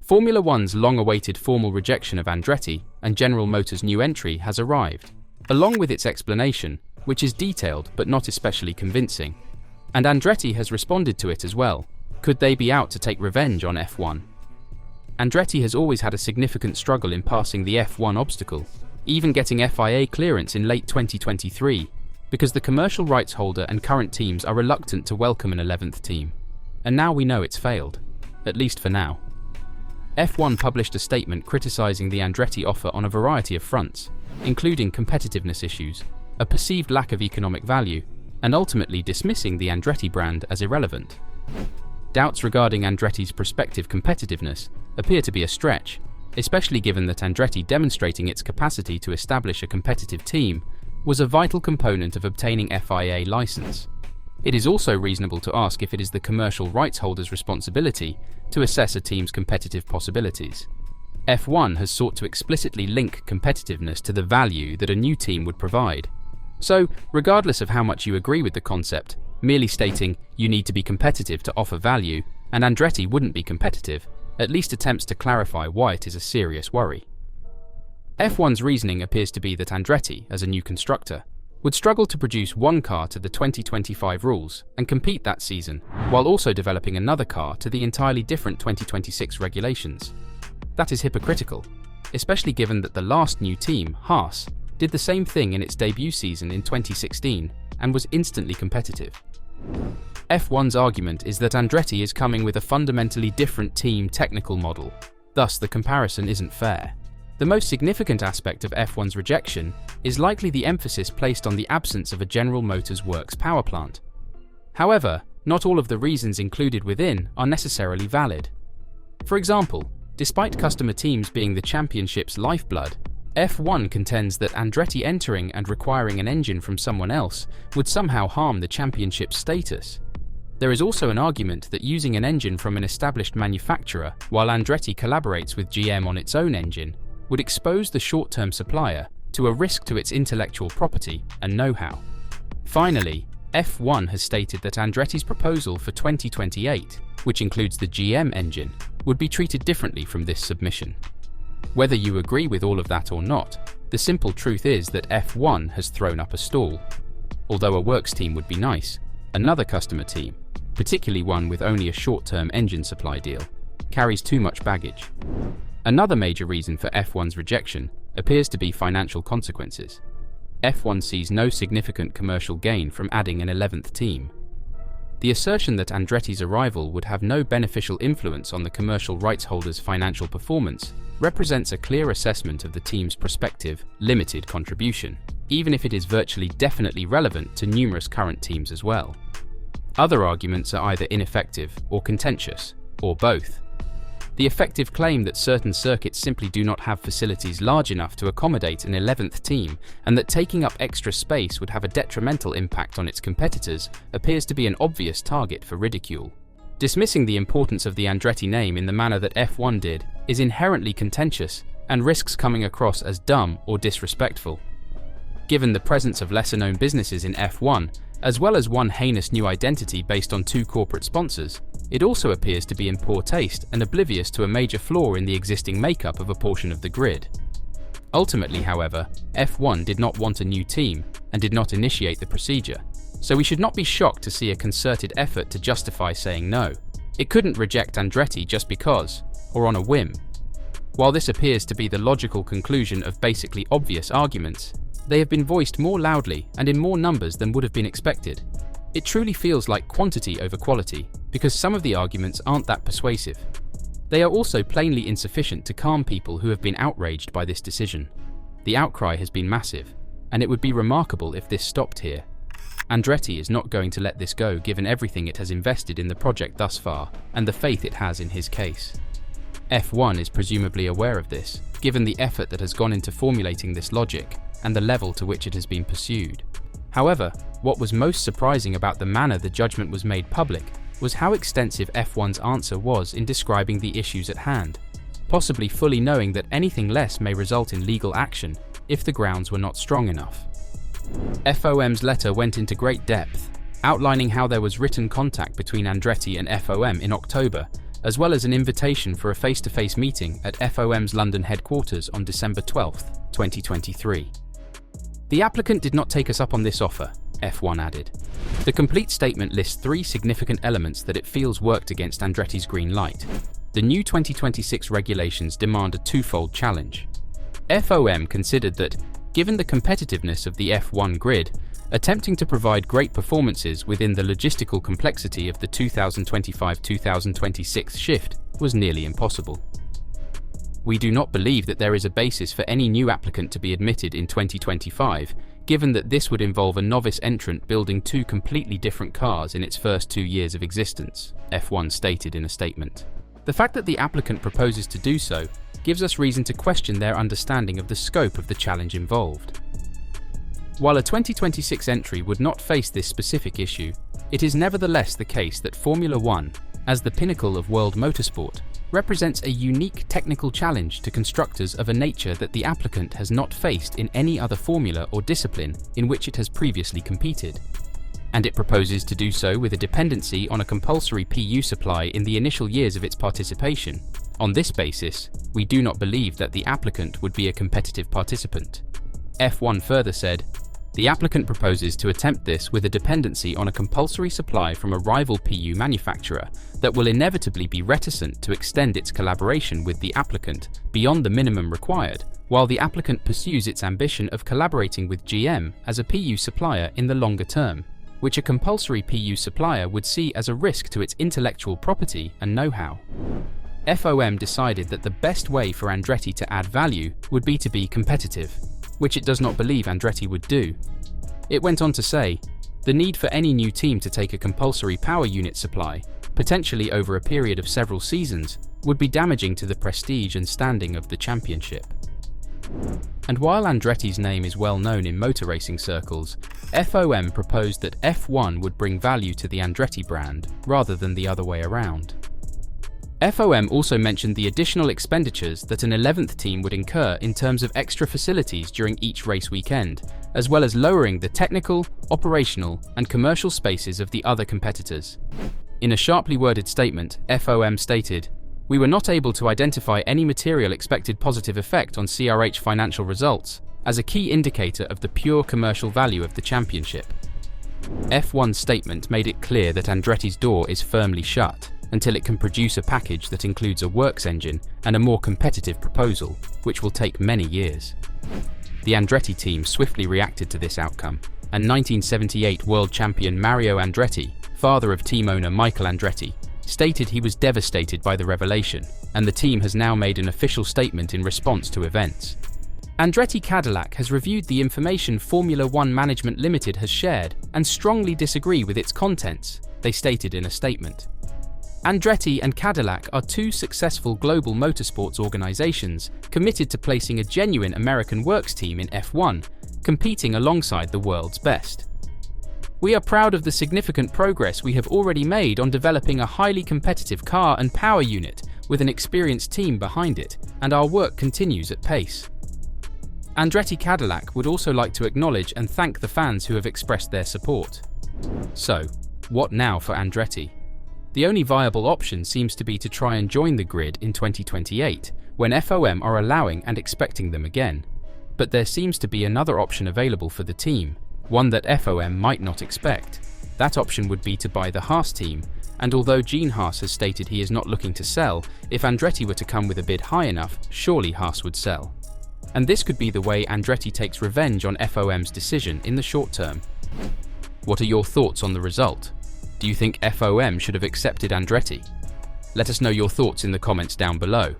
Formula One's long-awaited formal rejection of Andretti and General Motors' new entry has arrived, along with its explanation, which is detailed but not especially convincing. And Andretti has responded to it as well. Could they be out to take revenge on F1? Andretti has always had a significant struggle in passing the F1 obstacle, even getting FIA clearance in late 2023, because the commercial rights holder and current teams are reluctant to welcome an 11th team. And now we know it's failed, at least for now. F1 published a statement criticizing the Andretti offer on a variety of fronts, including competitiveness issues, a perceived lack of economic value, and ultimately dismissing the Andretti brand as irrelevant. Doubts regarding Andretti's prospective competitiveness appear to be a stretch, especially given that Andretti demonstrating its capacity to establish a competitive team was a vital component of obtaining FIA license. It is also reasonable to ask if it is the commercial rights holder's responsibility to assess a team's competitive possibilities. F1 has sought to explicitly link competitiveness to the value that a new team would provide. So, regardless of how much you agree with the concept, merely stating you need to be competitive to offer value, and Andretti wouldn't be competitive, at least attempts to clarify why it is a serious worry. F1's reasoning appears to be that Andretti, as a new constructor, would struggle to produce one car to the 2025 rules and compete that season, while also developing another car to the entirely different 2026 regulations. That is hypocritical, especially given that the last new team, Haas, did the same thing in its debut season in 2016 and was instantly competitive. F1's argument is that Andretti is coming with a fundamentally different team technical model, thus the comparison isn't fair. The most significant aspect of F1's rejection is likely the emphasis placed on the absence of a General Motors Works power plant. However, not all of the reasons included within are necessarily valid. For example, despite customer teams being the championship's lifeblood, F1 contends that Andretti entering and requiring an engine from someone else would somehow harm the championship's status. There is also an argument that using an engine from an established manufacturer while Andretti collaborates with GM on its own engine would expose the short-term supplier to a risk to its intellectual property and know-how. Finally, F1 has stated that Andretti's proposal for 2028, which includes the GM engine, would be treated differently from this submission. Whether you agree with all of that or not, the simple truth is that F1 has thrown up a stall. Although a works team would be nice, another customer team, particularly one with only a short-term engine supply deal, carries too much baggage. Another major reason for F1's rejection appears to be financial consequences. F1 sees no significant commercial gain from adding an 11th team. The assertion that Andretti's arrival would have no beneficial influence on the commercial rights holder's financial performance represents a clear assessment of the team's prospective, limited contribution, even if it is virtually definitely relevant to numerous current teams as well. Other arguments are either ineffective or contentious, or both. The effective claim that certain circuits simply do not have facilities large enough to accommodate an 11th team and that taking up extra space would have a detrimental impact on its competitors appears to be an obvious target for ridicule. Dismissing the importance of the Andretti name in the manner that F1 did is inherently contentious and risks coming across as dumb or disrespectful. Given the presence of lesser-known businesses in F1, as well as one heinous new identity based on two corporate sponsors, it also appears to be in poor taste and oblivious to a major flaw in the existing makeup of a portion of the grid. Ultimately, however, F1 did not want a new team and did not initiate the procedure, so we should not be shocked to see a concerted effort to justify saying no. It couldn't reject Andretti just because, or on a whim. While this appears to be the logical conclusion of basically obvious arguments, they have been voiced more loudly and in more numbers than would have been expected. It truly feels like quantity over quality, because some of the arguments aren't that persuasive. They are also plainly insufficient to calm people who have been outraged by this decision. The outcry has been massive, and it would be remarkable if this stopped here. Andretti is not going to let this go given everything it has invested in the project thus far, and the faith it has in his case. F1 is presumably aware of this, given the effort that has gone into formulating this logic, and the level to which it has been pursued. However, what was most surprising about the manner the judgment was made public was how extensive F1's answer was in describing the issues at hand, possibly fully knowing that anything less may result in legal action if the grounds were not strong enough. FOM's letter went into great depth, outlining how there was written contact between Andretti and FOM in October as well as an invitation for a face-to-face meeting at FOM's London headquarters on December 12, 2023. The applicant did not take us up on this offer, F1 added. The complete statement lists 3 significant elements that it feels worked against Andretti's green light. The new 2026 regulations demand a twofold challenge. FOM considered that, given the competitiveness of the F1 grid, attempting to provide great performances within the logistical complexity of the 2025-2026 shift was nearly impossible. We do not believe that there is a basis for any new applicant to be admitted in 2025, given that this would involve a novice entrant building 2 completely different cars in its first 2 years of existence, F1 stated in a statement. The fact that the applicant proposes to do so gives us reason to question their understanding of the scope of the challenge involved. While a 2026 entry would not face this specific issue, it is nevertheless the case that Formula One, as the pinnacle of world motorsport, represents a unique technical challenge to constructors of a nature that the applicant has not faced in any other formula or discipline in which it has previously competed. And it proposes to do so with a dependency on a compulsory PU supply in the initial years of its participation. On this basis, we do not believe that the applicant would be a competitive participant. F1 further said, the applicant proposes to attempt this with a dependency on a compulsory supply from a rival PU manufacturer that will inevitably be reticent to extend its collaboration with the applicant beyond the minimum required, while the applicant pursues its ambition of collaborating with GM as a PU supplier in the longer term, which a compulsory PU supplier would see as a risk to its intellectual property and know-how. FOM decided that the best way for Andretti to add value would be to be competitive, which it does not believe Andretti would do. It went on to say, the need for any new team to take a compulsory power unit supply, potentially over a period of several seasons, would be damaging to the prestige and standing of the championship. And while Andretti's name is well known in motor racing circles, FOM proposed that F1 would bring value to the Andretti brand rather than the other way around. FOM also mentioned the additional expenditures that an 11th team would incur in terms of extra facilities during each race weekend, as well as lowering the technical, operational, and commercial spaces of the other competitors. In a sharply worded statement, FOM stated, "We were not able to identify any material expected positive effect on CRH financial results as a key indicator of the pure commercial value of the championship." F1's statement made it clear that Andretti's door is firmly shut until it can produce a package that includes a works engine and a more competitive proposal, which will take many years. The Andretti team swiftly reacted to this outcome, and 1978 world champion Mario Andretti, father of team owner Michael Andretti, stated he was devastated by the revelation, and the team has now made an official statement in response to events. Andretti Cadillac has reviewed the information Formula One Management Limited has shared and strongly disagree with its contents, they stated in a statement. Andretti and Cadillac are 2 successful global motorsports organizations committed to placing a genuine American works team in F1, competing alongside the world's best. We are proud of the significant progress we have already made on developing a highly competitive car and power unit with an experienced team behind it, and our work continues at pace. Andretti Cadillac would also like to acknowledge and thank the fans who have expressed their support. So, what now for Andretti? The only viable option seems to be to try and join the grid in 2028, when FOM are allowing and expecting them again. But there seems to be another option available for the team, one that FOM might not expect. That option would be to buy the Haas team, and although Gene Haas has stated he is not looking to sell, if Andretti were to come with a bid high enough, surely Haas would sell. And this could be the way Andretti takes revenge on FOM's decision in the short term. What are your thoughts on the result? Do you think FOM should have accepted Andretti? Let us know your thoughts in the comments down below.